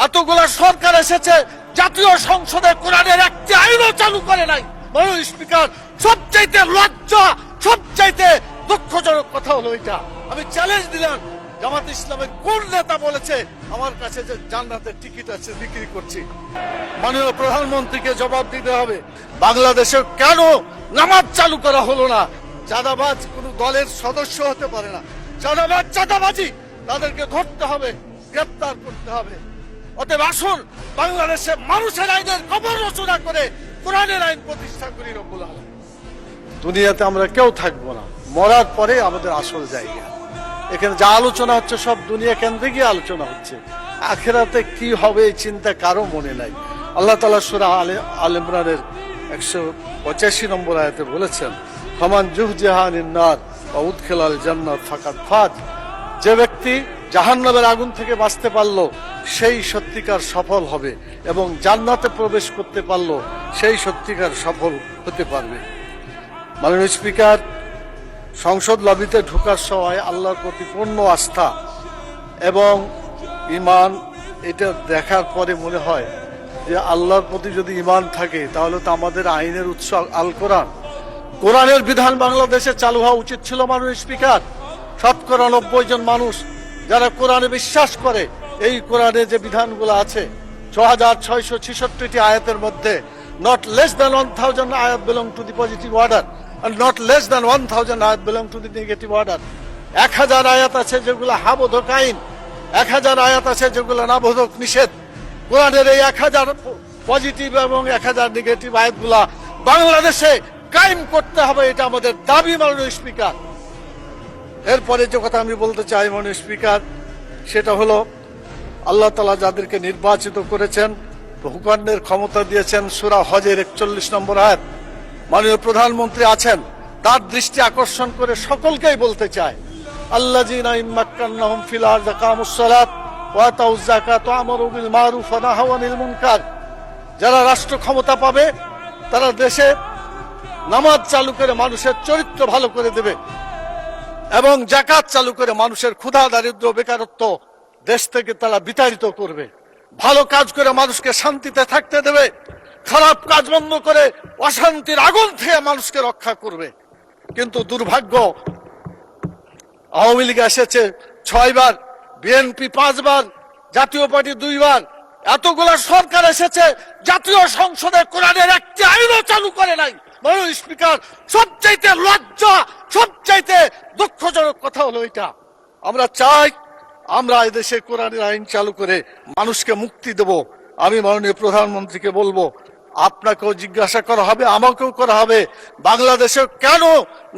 এতগুলা সরকার এসেছে, জাতীয় সংসদে কোরআনের একটি আইনও চালু করে নাই। মাননীয় স্পিকার, সবচাইতে লজ্জা, সবচাইতে দুঃখজনক কথা হলো এটা। আমি চ্যালেঞ্জ দিলাম, জামাত ইসলামের কোন নেতা বলেছে আমার কাছে যে জান্নাতের টিকিট আছে বিক্রি করছি? মাননীয় প্রধানমন্ত্রীকে জবাব দিতে হবে। বাংলাদেশে কেন নামাজ চালু করা হলো না? চাঁদাবাজ কোন দলের সদস্য হতে পারে না। চাঁদাবাজ চাঁদাবাজি, তাদেরকে ধরতে হবে, গ্রেপ্তার করতে হবে। অতএব আসুন বাংলাদেশে মানুষের আইনের কবর রচনা করে কোরআনের আইন প্রতিষ্ঠা করি। রব্বুল আলামিন, দুনিয়াতে আমরা কেউ থাকবো না, মরার পরে আমাদের আসল জায়গা। এখানে যা আলোচনা হচ্ছে সব দুনিয়া কেন্দ্রিক আলোচনা হচ্ছে। আখিরাতে কি হবে এই চিন্তা কারো মনে নাই। আল্লাহ তাআলা সূরা আলে ইমরানের 185 নম্বর আয়াতে বলেছেন, ফামান যুহজিহা আনিন নার ওয়া উদখিলাল জান্নাত ফাকাদ ফাজ। যে ব্যক্তি জাহান্নামের আগুন থেকে বাঁচতে পারলো সেই সত্যিকার সফল হবে, এবং জান্নাতে প্রবেশ করতে পারলো সেই সত্যিকার সফল হতে পারবে। মাননীয় স্পিকার, সংসদ লবিতে ঢোকার সময় আল্লাহর প্রতি পূর্ণ আস্থা এবং ঈমান, এটা দেখার পরে মনে হয় যে আল্লাহর প্রতি যদি ঈমান থাকে তাহলে তো আমাদের আইনের উৎস আল কোরআন। কোরআনের বিধান বাংলাদেশে চালু হওয়া উচিত ছিল। মাননীয় স্পিকার, 90% জন মানুষ যারা কোরআনে বিশ্বাস করে, এই কোরআনে যে বিধানগুলো আছে 6666টি আয়াতের মধ্যে not less than 1000 ayat belong to the positive order and not less than 1000 ayat belong to the negative order। 1000 আয়াত আছে যেগুলো হাবোধক আইন, 1000 আয়াত আছে যেগুলো নাবোধক নিষেধ। কোরআনের এই 1000 পজিটিভ এবং 1000 নেগেটিভ আয়াতগুলা বাংলাদেশে কায়েম করতে হবে, এটা আমাদের দাবি। মাননীয় স্পিকার, এরপরে যে কথা আমি বলতে চাই মাননীয় স্পিকার, সেটা হলো আল্লাহ তাআলা যাদেরকে নির্বাচিত করেছেন, হুকুমের ক্ষমতা দিয়েছেন, সূরা হজের 41 নম্বর আয়াত। মাননীয় প্রধানমন্ত্রী আছেন, তার দৃষ্টি আকর্ষণ করে সকলকেই বলতে চায়, আল্লাযীনা ইম্মাক্কান্নাহুম ফিল আরদি আকামুস সালাত ওয়া আতাউয যাকাত ওয়া আমারু বিল মারুফ ওয়া নাহাউ আনিল মুনকার। যারা রাষ্ট্র ক্ষমতা পাবে তারা দেশে নামাজ চালু করে মানুষের চরিত্র ভালো করে দেবে, এবং যাকাত চালু করে মানুষের ক্ষুধা, দারিদ্র, বেকারত্ব দেশ থেকে তারা বিতাড়িত করবে। ভালো কাজ করে মানুষকে শান্তিতে থাকতে দেবে, খারাপ কাজ বন্ধ করে অশান্তির আগুন থেকে মানুষকে রক্ষা করবে। কিন্তু দুর্ভাগ্য, আওয়ামী লীগ এসেছে 6 বার, বিএনপি 5 বার, জাতীয় পার্টি 2 বার। এতগুলা সরকার এসেছে, জাতীয় সংসদে কোরআনের একটি আইনও চালু করে নাই। মাননীয় স্পিকার, সবচাইতে লজ্জা, সবচাইতে দুঃখজনক কথা হলো এটা। আমরা চাই আমরা এদেশে কোরআনের আইন চালু করে মানুষকে মুক্তি দেব। আমি মাননীয় প্রধানমন্ত্রীকে বলবো, আপনাকেও জিজ্ঞাসা করা হবে, আমাকেও করা হবে, বাংলাদেশে কেন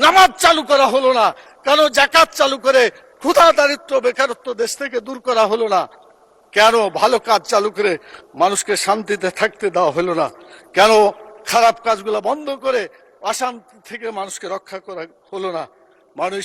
নামাজ চালু করা হলো না? কেন যাকাত চালু করে ক্ষুধা, দারিদ্র, বেকারত্ব দেশ থেকে দূর করা হলো না? কেন ভালো কাজ চালু করে মানুষকে শান্তিতে থাকতে দেওয়া হলো না? কেন খারাপ কাজগুলো বন্ধ করে অশান্তি থেকে মানুষকে রক্ষা করা হলো না? মানুষ